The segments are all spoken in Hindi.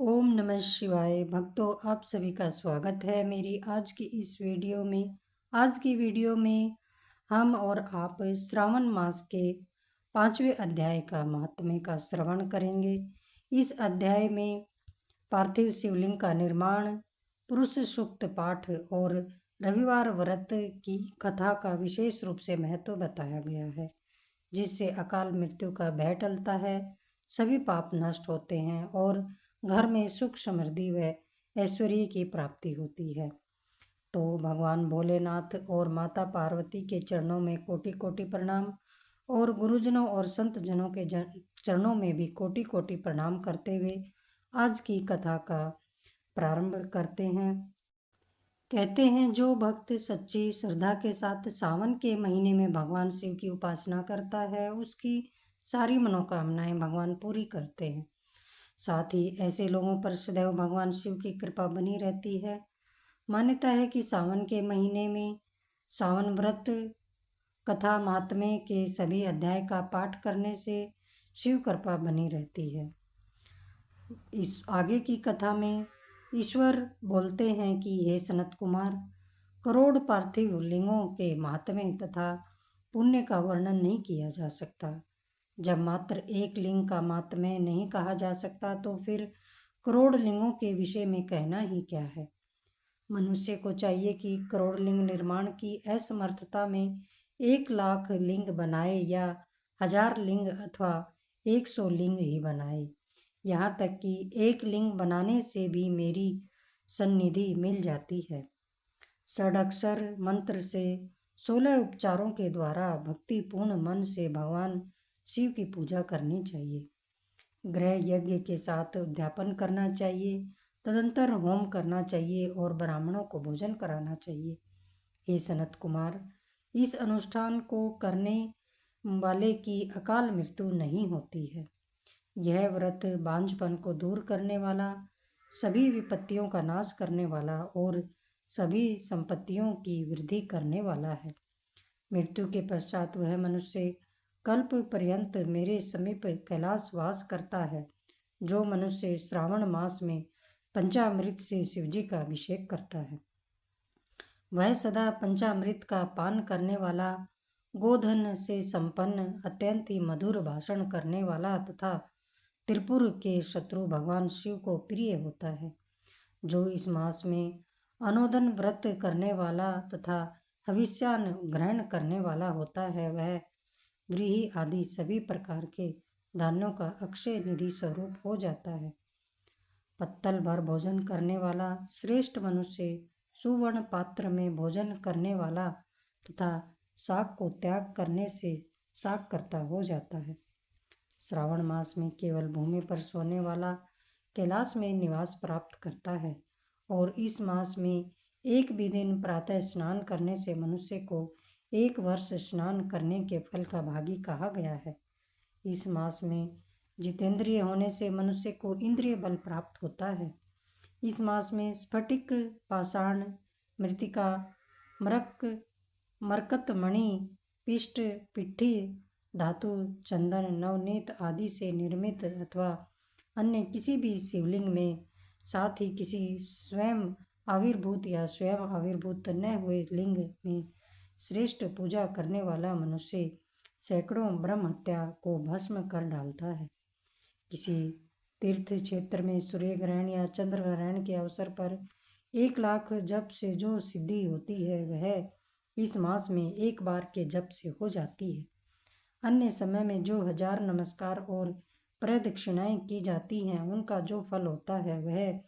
ओम नमः शिवाय। भक्तों, आप सभी का स्वागत है मेरी आज की इस वीडियो में। आज की वीडियो में हम और आप श्रावण मास के 5वें अध्याय का महात्म्य का श्रवण करेंगे। इस अध्याय में पार्थिव शिवलिंग का निर्माण, पुरुष सूक्त पाठ और रविवार व्रत की कथा का विशेष रूप से महत्व बताया गया है, जिससे अकाल मृत्यु का भय टलता है, सभी पाप नष्ट होते हैं और घर में सुख समृद्धि व ऐश्वर्य की प्राप्ति होती है। तो भगवान भोलेनाथ और माता पार्वती के चरणों में कोटि कोटि प्रणाम और गुरुजनों और संत जनों के चरणों में भी कोटि कोटि प्रणाम करते हुए आज की कथा का प्रारंभ करते हैं। कहते हैं, जो भक्त सच्ची श्रद्धा के साथ सावन के महीने में भगवान शिव की उपासना करता है, उसकी सारी मनोकामनाएं भगवान पूरी करते हैं। साथ ही ऐसे लोगों पर सदैव भगवान शिव की कृपा बनी रहती है। मान्यता है कि सावन के महीने में सावन व्रत कथा महात्म्य के सभी अध्याय का पाठ करने से शिव कृपा बनी रहती है। इस आगे की कथा में ईश्वर बोलते हैं कि हे सनत कुमार, करोड़ पार्थिव लिंगों के महात्म्य तथा पुण्य का वर्णन नहीं किया जा सकता। जब मात्र एक लिंग का महात्म्य नहीं कहा जा सकता तो फिर करोड़ लिंगों के विषय में कहना ही क्या है। मनुष्य को चाहिए कि करोड़ लिंग निर्माण की असमर्थता में 1 लाख लिंग बनाए या 1000 लिंग अथवा 100 लिंग ही बनाए। यहाँ तक कि एक लिंग बनाने से भी मेरी सन्निधि मिल जाती है। षडाक्षर मंत्र से 16 उपचारों के द्वारा भक्तिपूर्ण मन से भगवान शिव की पूजा करनी चाहिए। गृह यज्ञ के साथ उद्यापन करना चाहिए, तदंतर होम करना चाहिए और ब्राह्मणों को भोजन कराना चाहिए। हे सनत कुमार, इस अनुष्ठान को करने वाले की अकाल मृत्यु नहीं होती है। यह व्रत बांझपन को दूर करने वाला, सभी विपत्तियों का नाश करने वाला और सभी संपत्तियों की वृद्धि करने वाला है। मृत्यु के पश्चात वह मनुष्य कल्प पर्यंत मेरे समीप कैलाश वास करता है। जो मनुष्य श्रावण मास में पंचामृत से शिवजी का अभिषेक करता है, वह सदा पंचामृत का पान करने वाला, गोधन से संपन्न, अत्यंत ही मधुर भाषण करने वाला तथा त्रिपुर के शत्रु भगवान शिव को प्रिय होता है। जो इस मास में अनोदन व्रत करने वाला तथा हविष्यान ग्रहण करने वाला होता है, वह व्रीहि आदि सभी प्रकार के धान्यों का अक्षय निधि स्वरूप हो जाता है। पत्तल भर भोजन करने वाला श्रेष्ठ मनुष्य सुवर्ण पात्र में भोजन करने वाला तथा शाक को त्याग करने से शाक कर्ता हो जाता है। श्रावण मास में केवल भूमि पर सोने वाला कैलाश में निवास प्राप्त करता है और इस मास में एक भी दिन प्रातः स्नान करने से मनुष्य को 1 वर्ष स्नान करने के फल का भागी कहा गया है। इस मास में जितेंद्रिय होने से मनुष्य को इंद्रिय बल प्राप्त होता है। इस मास में स्फटिक, पाषाण, मृतिका, मरक, मरकत मणि, पिष्ट, पिट्ठी धातु, चंदन, नवनीत आदि से निर्मित अथवा अन्य किसी भी शिवलिंग में, साथ ही किसी स्वयं आविर्भूत या स्वयं आविर्भूत न हुए लिंग में श्रेष्ठ पूजा करने वाला मनुष्य सैकड़ों ब्रह्म हत्या को भस्म कर डालता है। किसी तीर्थ क्षेत्र में सूर्य ग्रहण या चंद्र ग्रहण के अवसर पर 1 लाख जप से जो सिद्धि होती है, वह इस मास में एक बार के जप से हो जाती है। अन्य समय में जो 1000 नमस्कार और प्रदक्षिणाएं की जाती हैं, उनका जो फल होता है वह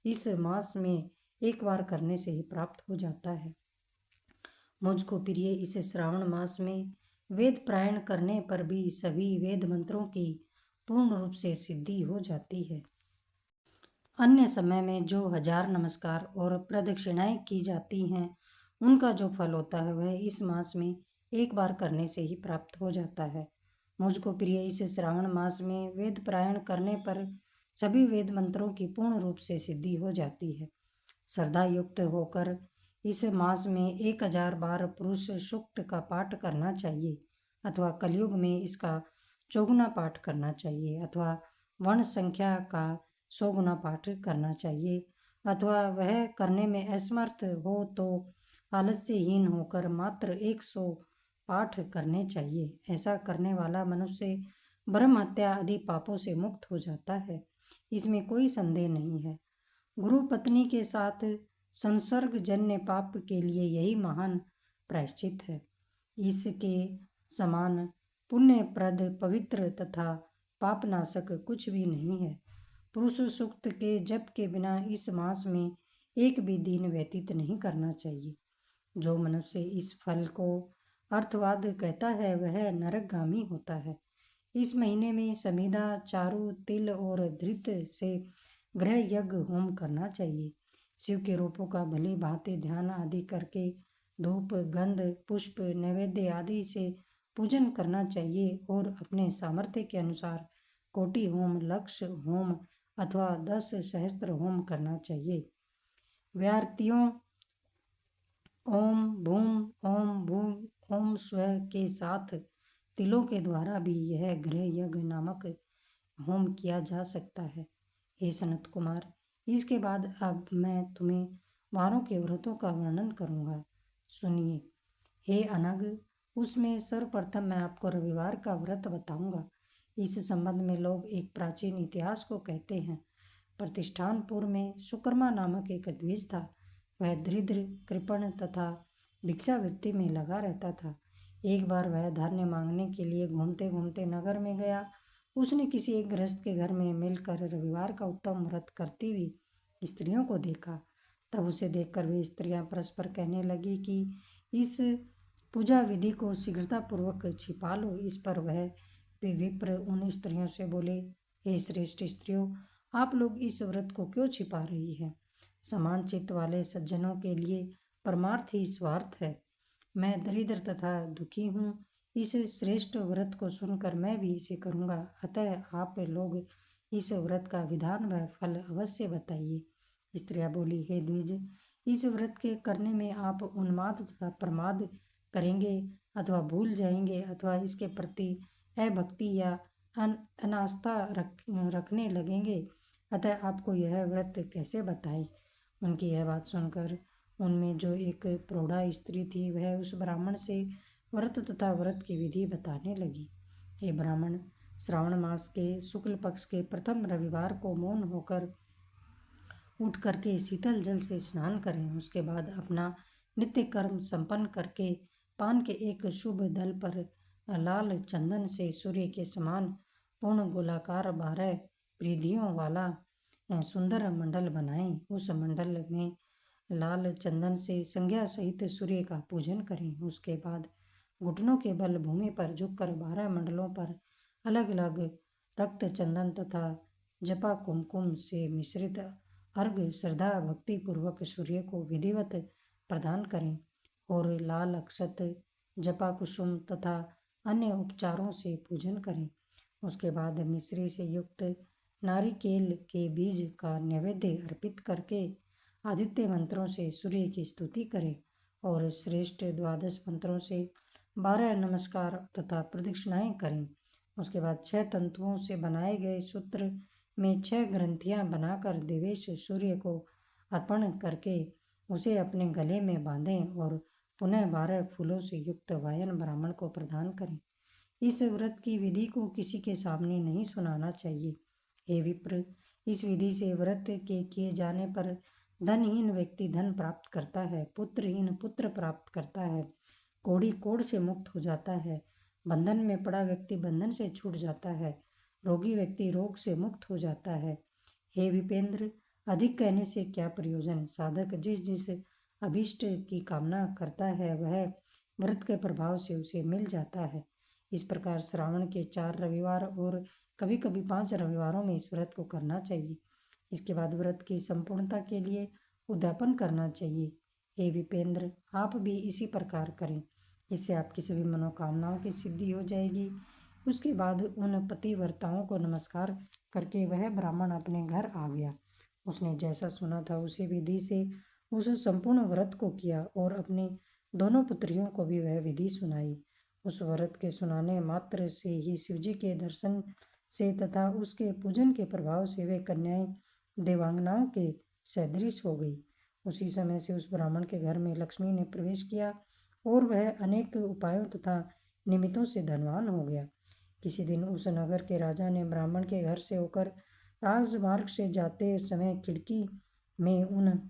इस मास में एक बार करने से ही प्राप्त हो जाता है। मुझको प्रिय इस श्रावण मास में वेद पारायण करने पर भी सभी वेद मंत्रों की पूर्ण रूप से सिद्धि हो जाती है। अन्य समय में जो 1000 नमस्कार और प्रदक्षिणाएं की जाती हैं, उनका जो फल होता है वह इस मास में एक बार करने से ही प्राप्त हो जाता है। मुझको प्रिय इस श्रावण मास में वेद पारायण करने पर सभी वेद मंत्रों की पूर्ण रूप से सिद्धि हो जाती है। श्रद्धा युक्त होकर इस मास में 1000 बार पुरुष सूक्त का पाठ करना चाहिए अथवा कलयुग में इसका चौगुना पाठ करना चाहिए अथवा वर्ण संख्या का 100 गुना पाठ करना चाहिए, अथवा वह करने में असमर्थ हो तो आलस्यहीन होकर मात्र 100 पाठ करने चाहिए। ऐसा करने वाला मनुष्य ब्रह्म हत्या आदि पापों से मुक्त हो जाता है, इसमें कोई संदेह नहीं है। गुरु पत्नी के साथ संसर्गजन्य पाप के लिए यही महान प्रायश्चित है। इसके समान पुण्यप्रद, पवित्र तथा पापनाशक कुछ भी नहीं है। पुरुष सूक्त के जप के बिना इस मास में एक भी दिन व्यतीत नहीं करना चाहिए। जो मनुष्य इस फल को अर्थवाद कहता है वह नरकगामी होता है। इस महीने में समीधा, चारु, तिल और धृत से गृह यज्ञ होम करना चाहिए। शिव के रूपों का भली भांति ध्यान आदि करके धूप, गंध, पुष्प, नैवेद्य आदि से पूजन करना चाहिए और अपने सामर्थ्य के अनुसार कोटि होम, लक्ष होम अथवा 10 सहस्त्र होम करना चाहिए। व्यार्तियों ओम भूम, ओम भूम, ओम स्वः के साथ तिलों के द्वारा भी यह गृह यज्ञ नामक होम किया जा सकता है। हे सनत कुमार, इसके बाद अब मैं तुम्हें वारों के व्रतों का वर्णन करूंगा, सुनिए। हे अनग, उसमें सर्वप्रथम मैं आपको रविवार का व्रत बताऊंगा। इस संबंध में लोग एक प्राचीन इतिहास को कहते हैं। प्रतिष्ठानपुर में सुकर्मा नामक एक द्विज था। वह दरिद्र, कृपण तथा भिक्षावृत्ति में लगा रहता था। एक बार वह धान्य मांगने के लिए घूमते घूमते नगर में गया। उसने किसी एक गृहस्थ के घर में मिलकर रविवार का उत्तम व्रत करती हुई स्त्रियों को देखा। तब उसे देखकर वे स्त्रियां परस्पर कहने लगी कि इस पूजा विधि को शीघ्रतापूर्वक छिपा लो। इस पर वह विप्र उन स्त्रियों से बोले, हे श्रेष्ठ स्त्रियों, आप लोग इस व्रत को क्यों छिपा रही हैं? समान चित्त वाले सज्जनों के लिए परमार्थ ही स्वार्थ है। मैं दरिद्र तथा दुखी हूँ। इस श्रेष्ठ व्रत को सुनकर मैं भी इसे करूँगा। अतः आप लोग इस व्रत का विधान व फल अवश्य बताइए। स्त्रियाँ बोली, हे द्विज, इस व्रत के करने में आप उन्माद तथा प्रमाद करेंगे अथवा भूल जाएंगे अथवा इसके प्रति अभक्ति या अनास्था रखने लगेंगे। अतः आपको यह व्रत कैसे बताएं? उनकी यह बात सुनकर उनमें जो एक प्रौढ़ा स्त्री थी वह उस ब्राह्मण से व्रत तथा व्रत की विधि बताने लगी। हे ब्राह्मण, श्रावण मास के शुक्ल पक्ष के प्रथम रविवार को मौन होकर उठ करके शीतल जल से स्नान करें। उसके बाद अपना नित्य कर्म संपन्न करके पान के एक शुभ दल पर लाल चंदन से सूर्य के समान पूर्ण गोलाकार 12 परिधियों वाला सुंदर मंडल बनाएं। उस मंडल में लाल चंदन से संज्ञा सहित सूर्य का पूजन करें। उसके बाद घुटनों के बल भूमि पर झुककर 12 मंडलों पर अलग अलग रक्त चंदन तथा जपा कुमकुम से मिश्रित अर्घ्य श्रद्धा भक्ति पूर्वक सूर्य को विधिवत प्रदान करें और लाल अक्षत, जपा कुसुम तथा अन्य उपचारों से पूजन करें। उसके बाद मिश्री से युक्त नारिकेल के बीज का नैवेद्य अर्पित करके आदित्य मंत्रों से सूर्य की स्तुति करें और श्रेष्ठ 12 मंत्रों से 12 नमस्कार तथा प्रदक्षिणाएं करें। उसके बाद 6 तंतुओं से बनाए गए सूत्र में 6 ग्रंथियां बनाकर देवेश सूर्य को अर्पण करके उसे अपने गले में बांधें और पुनः 12 फूलों से युक्त वायन ब्राह्मण को प्रदान करें। इस व्रत की विधि को किसी के सामने नहीं सुनाना चाहिए। हे विप्र, इस विधि से व्रत के किए जाने पर धनहीन व्यक्ति धन प्राप्त करता है, पुत्रहीन पुत्र प्राप्त करता है, कोढ़ी कोढ़ से मुक्त हो जाता है, बंधन में पड़ा व्यक्ति बंधन से छूट जाता है, रोगी व्यक्ति रोग से मुक्त हो जाता है। हे विपेंद्र, अधिक कहने से क्या प्रयोजन? साधक जिस जिस अभीष्ट की कामना करता है वह व्रत के प्रभाव से उसे मिल जाता है। इस प्रकार श्रावण के 4 रविवार और कभी कभी 5 रविवारों में इस व्रत को करना चाहिए। इसके बाद व्रत की संपूर्णता के लिए उद्यापन करना चाहिए। हे विपेंद्र, आप भी इसी प्रकार करें, इससे आपकी सभी मनोकामनाओं की सिद्धि हो जाएगी। उसके बाद उन पतिव्रताओं को नमस्कार करके वह ब्राह्मण अपने घर आ गया। उसने जैसा सुना था उसी विधि से उस संपूर्ण व्रत को किया और अपनी दोनों पुत्रियों को भी वह विधि सुनाई। उस व्रत के सुनाने मात्र से ही शिवजी के दर्शन से तथा उसके पूजन के प्रभाव से वे कन्याएं देवांगनाओं के सदृश हो गई। उसी समय से उस ब्राह्मण के घर में लक्ष्मी ने प्रवेश किया और वह अनेक उपायों तथा निमित्तों से धनवान हो गया। किसी दिन उस नगर के राजा ने ब्राह्मण के घर से होकर राजमार्ग से जाते समय खिड़की में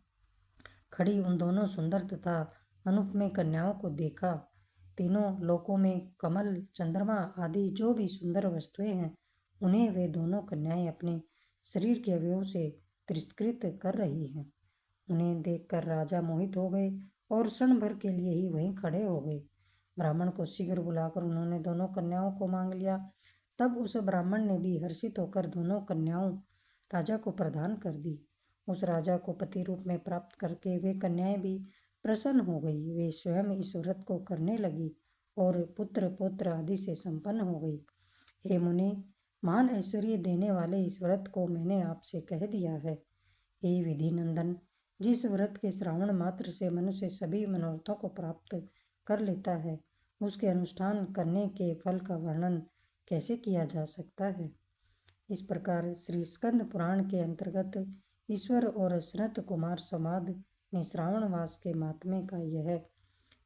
खड़ी उन दोनों सुंदर तथा अनुपम कन्याओं को देखा। तीनों लोकों में कमल, चंद्रमा आदि जो भी सुंदर वस्तुएं हैं, उन्हें वे दोनों कन्याएं अपने शरीर के अवयवों से तिरस्कृत कर रही हैं। उन्हें देखकर राजा मोहित हो गए और क्षण भर के लिए ही वहीं खड़े हो गए। ब्राह्मण को शीघ्र बुलाकर उन्होंने दोनों कन्याओं को मांग लिया। तब उस ब्राह्मण ने भी हर्षित होकर दोनों कन्याओं राजा को प्रदान कर दी। उस राजा को पति रूप में प्राप्त करके वे कन्याएं भी प्रसन्न हो गई। वे स्वयं इस व्रत को करने लगी और पुत्र पौत्र आदि से संपन्न हो गई। हे मुनि, महान ऐश्वर्य देने वाले इस व्रत को मैंने आपसे कह दिया है। हे विधि नंदन, जिस व्रत के श्रावण मात्र से मनुष्य सभी मनोरथों को प्राप्त कर लेता है, उसके अनुष्ठान करने के फल का वर्णन कैसे किया जा सकता है। इस प्रकार श्री स्कंद पुराण के अंतर्गत ईश्वर और सनत कुमार संवाद में श्रावण मास के महात्म्य का यह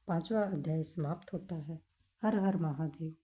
5वां अध्याय समाप्त होता है। हर हर महादेव।